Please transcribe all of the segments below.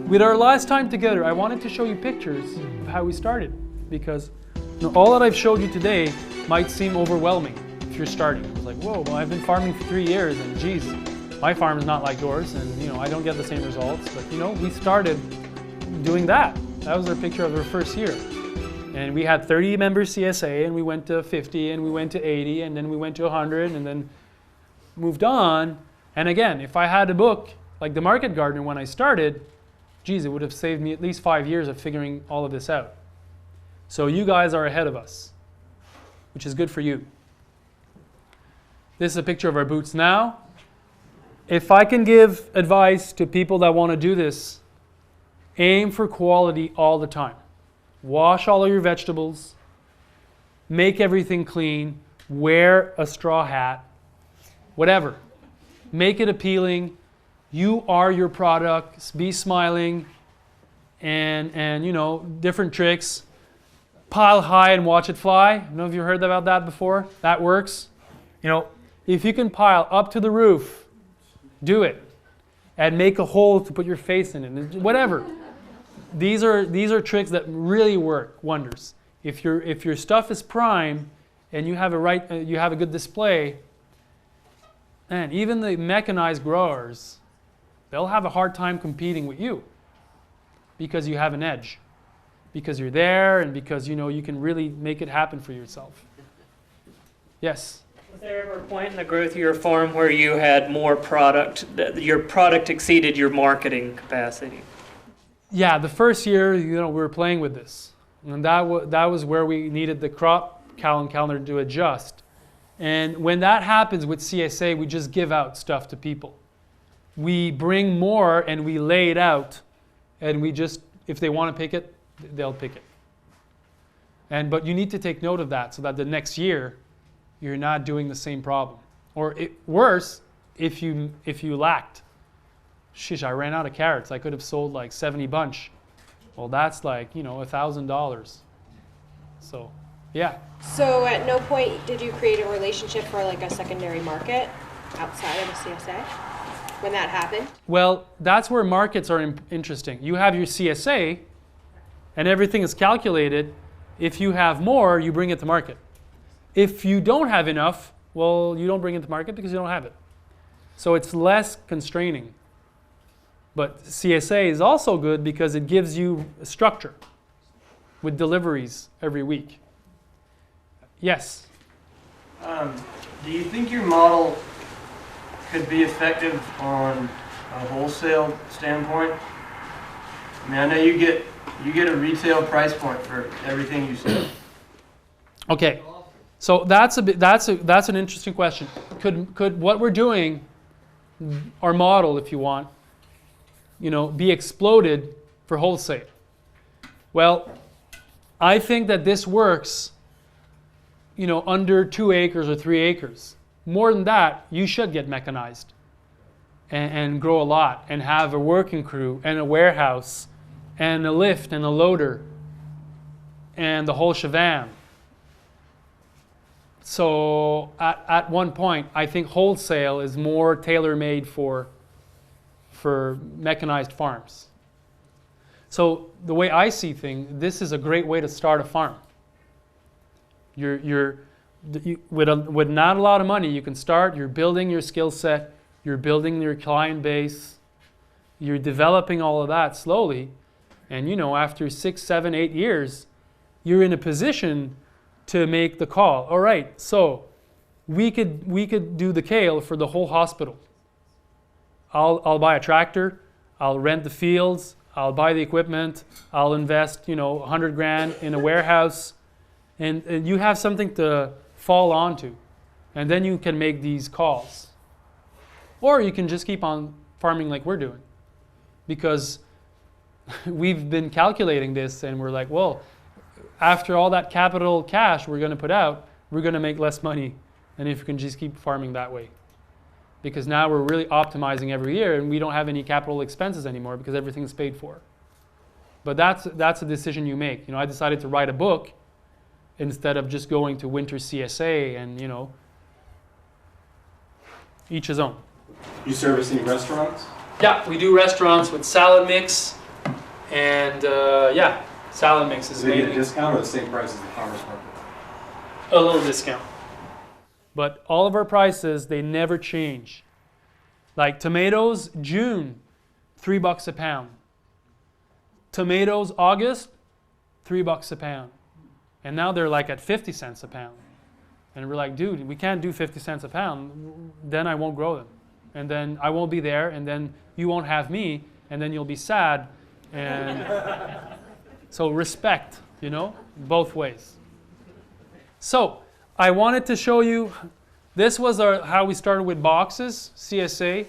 with our last time together, I wanted to show you pictures of how we started, because all that I've showed you today might seem overwhelming if you're starting. It's like, whoa, well, I've been farming for 3 years, and geez, my farm is not like yours, and I don't get the same results. But we started doing that. That was our picture of our first year. And we had 30 members CSA, and we went to 50, and we went to 80, and then we went to 100, and then moved on. And again, if I had a book like The Market Gardener when I started, geez, it would have saved me at least 5 years of figuring all of this out. So you guys are ahead of us, which is good for you. This is a picture of our boots now. If I can give advice to people that want to do this, aim for quality all the time. Wash all of your vegetables, make everything clean, wear a straw hat, whatever. Make it appealing. You are your product. Be smiling, and different tricks. Pile high and watch it fly. I don't know if you've heard about that before. That works. If you can pile up to the roof, do it, and make a hole to put your face in it. Whatever. These are tricks that really work wonders. If your stuff is prime and you have a good display, and even the mechanized growers, they'll have a hard time competing with you because you have an edge, because you're there, and because you can really make it happen for yourself. Yes. Was there ever a point in the growth of your farm where you had more product, your product exceeded your marketing capacity? Yeah, the first year, we were playing with this, and that was where we needed the crop calendar to adjust. And when that happens with CSA, we just give out stuff to people. We bring more and we lay it out, and we just, if they want to pick it, they'll pick it. But you need to take note of that so that the next year you're not doing the same problem. Or worse, if you lacked. Sheesh, I ran out of carrots. I could have sold like 70 bunch. Well, that's like, $1,000. So, yeah. So at no point did you create a relationship for like a secondary market outside of the CSA when that happened? Well, that's where markets are interesting. You have your CSA, and everything is calculated. If you have more, you bring it to market. If you don't have enough, well, you don't bring it to market because you don't have it. So it's less constraining. But CSA is also good because it gives you a structure with deliveries every week. Yes? Do you think your model could be effective on a wholesale standpoint? I mean, I know you get a retail price point for everything you sell. Okay, so that's an interesting question. Could what we're doing, our model, if you want, be exploded for wholesale? Well, I think that this works, under 2 acres or 3 acres. More than that, you should get mechanized and grow a lot and have a working crew and a warehouse and a lift and a loader and the whole shebang. So at one point, I think wholesale is more tailor-made for mechanized farms. So the way I see things, this is a great way to start a farm. With not a lot of money, you can start. You're building your skill set. You're building your client base. You're developing all of that slowly. And after 6, 7, 8 years, you're in a position to make the call. All right, so we could do the kale for the whole hospital. I'll buy a tractor. I'll rent the fields. I'll buy the equipment. I'll invest, $100,000 in a warehouse, and you have something to fall onto, and then you can make these calls. Or you can just keep on farming like we're doing, because we've been calculating this, and we're like, well, after all that capital cash we're going to put out, we're going to make less money than if we can just keep farming that way. Because now we're really optimizing every year, and we don't have any capital expenses anymore because everything's paid for. But that's a decision you make. I decided to write a book instead of just going to winter CSA, and each his own. You service any restaurants? Yeah, we do restaurants with salad mix, And yeah, salad mixes. Do they get a discount or the same price as the farmer's market? A little discount. But all of our prices, they never change. Like tomatoes, June, $3 a pound. Tomatoes, August, $3 a pound. And now they're like at 50 cents a pound. And we're like, dude, we can't do 50 cents a pound. Then I won't grow them. And then I won't be there. And then you won't have me. And then you'll be sad. And so respect, you know, both ways. So I wanted to show you, this was how we started with boxes, CSA.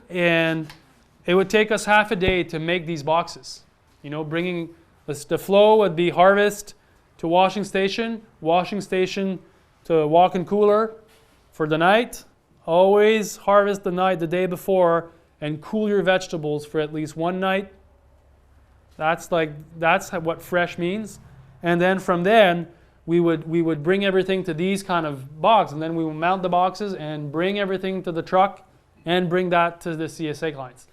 And it would take us half a day to make these boxes. You know, bringing the flow would be harvest to washing station to walk-in cooler for the night. Always harvest the day before and cool your vegetables for at least one night. That's what fresh means. And then from then, we would bring everything to these kind of boxes, and then we would mount the boxes and bring everything to the truck and bring that to the CSA clients.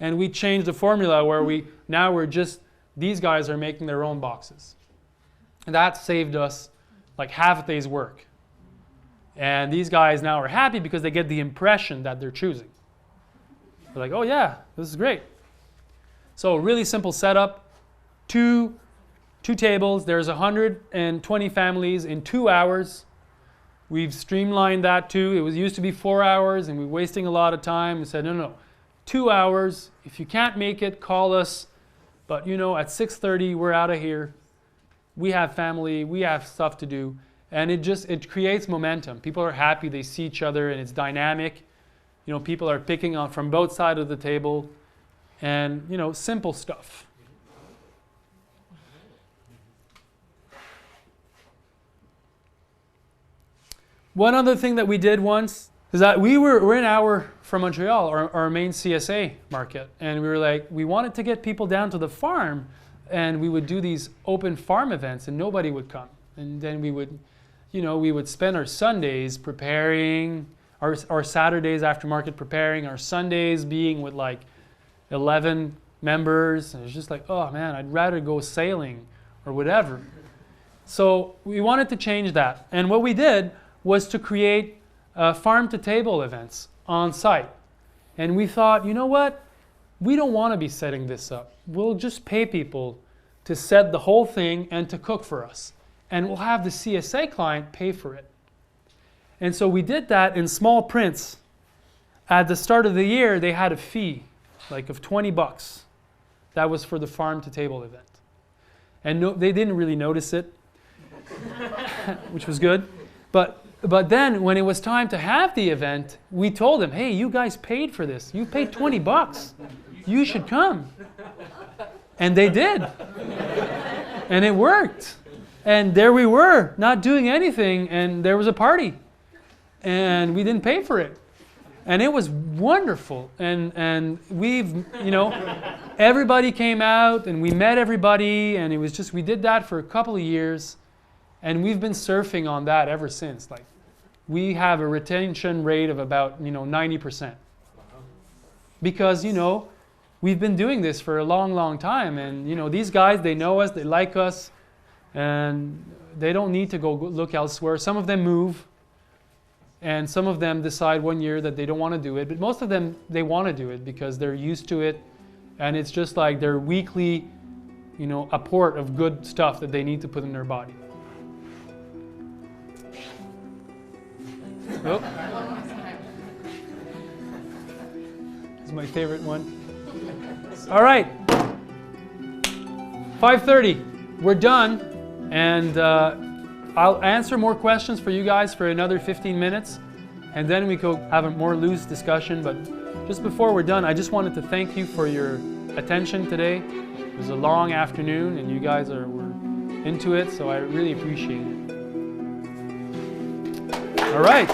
And we changed the formula where these guys are making their own boxes. And that saved us like half a day's work. And these guys now are happy because they get the impression that they're choosing. They're like, oh yeah, this is great. So really simple setup, two tables. There's 120 families in 2 hours. We've streamlined that too. It used to be 4 hours and we're wasting a lot of time. We said, no, 2 hours. If you can't make it, call us. But you know, at 6:30, we're out of here. We have family, we have stuff to do. And it creates momentum. People are happy, they see each other, and it's dynamic. You know, people are picking on from both sides of the table. And, you know, simple stuff. One other thing that we did once is that we're an hour from Montreal, our main CSA market, and we were like, we wanted to get people down to the farm, and we would do these open farm events, and nobody would come. And then we would spend our Sundays preparing, our Saturdays after market preparing, our Sundays being with like 11 members, and it's just like, oh man, I'd rather go sailing or whatever. So we wanted to change that, and what we did was to create farm-to-table events on site. And we thought, you know what? We don't want to be setting this up. We'll just pay people to set the whole thing and to cook for us. And we'll have the CSA client pay for it. And so we did that in small prints. At the start of the year, they had a fee, like of $20. That was for the farm-to-table event. And they didn't really notice it, which was good. But then when it was time to have the event, we told them, hey, you guys paid for this. You paid $20. You should come. And they did. And it worked. And there we were, not doing anything, and there was a party. And we didn't pay for it. And it was wonderful. And everybody came out, and we met everybody, and it was just, we did that for a couple of years. And we've been surfing on that ever since. Like, we have a retention rate of about 90%. Because we've been doing this for a long, long time, and these guys, they know us, they like us, and they don't need to go look elsewhere. Some of them move, and some of them decide one year that they don't want to do it, but most of them, they want to do it because they're used to it, and it's just like their weekly apport of good stuff that they need to put in their body. Oh. This is my favorite one. All right. 5:30. We're done. And I'll answer more questions for you guys for another 15 minutes. And then we could have a more loose discussion. But just before we're done, I just wanted to thank you for your attention today. It was a long afternoon, and you guys were into it, so I really appreciate it. All right.